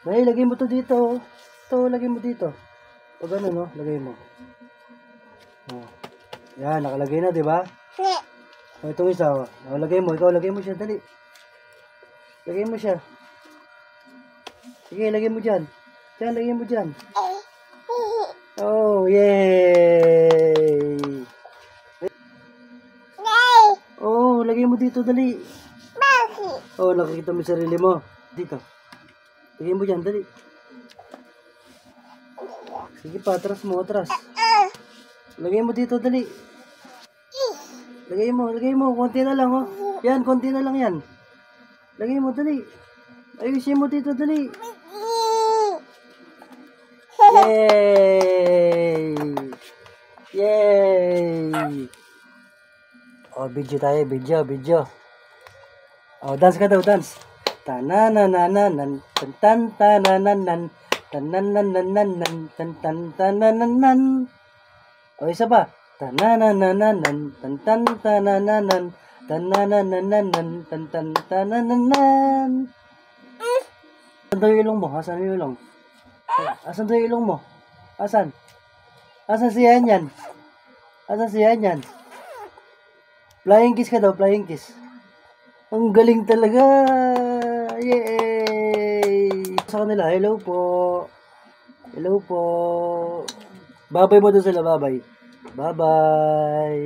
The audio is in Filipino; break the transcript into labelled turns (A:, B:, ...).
A: Dahil, lagay mo to dito. Ito, lagay mo dito. Pag ano, no? Lagay mo. Oh. Yan, nakalagay na, di ba? O, itong isa, oh. O, lagay mo. Ikaw, lagay mo siya. Dali. Lagay mo siya. Sige, lagay mo dyan. Dyan, lagay mo dyan. Oh, yay! Oh, lagay mo dito, dali. Oh, nakikita mo yung sarili mo. Dito. Lagay mo dyan, dali. Sige pa, atras mo, atras. Lagay mo dito, dali. Lagay mo. Konti na lang, oh. Yan, konti na lang yan. Lagay mo, dali. Ayusin mo dito, dali. Yay! Yay! Oh, video tayo, video. Oh, dance ka daw, dance. Tananananan, tantanananan, tananananan, tantanananan. Oh, isa pa. Tananananan, tantanananan, tananananan, tantanananan. Asan daw yung ilong mo? Asan yung ilong? Asan daw yung ilong mo? Asan? Asan si Yan? Asan si Yan? Flying kiss ka daw, flying kiss. Ang galing talaga. Yay! Sa kanila, hello po. Hello po. Babay mo doon sila, babay. Bye-bye.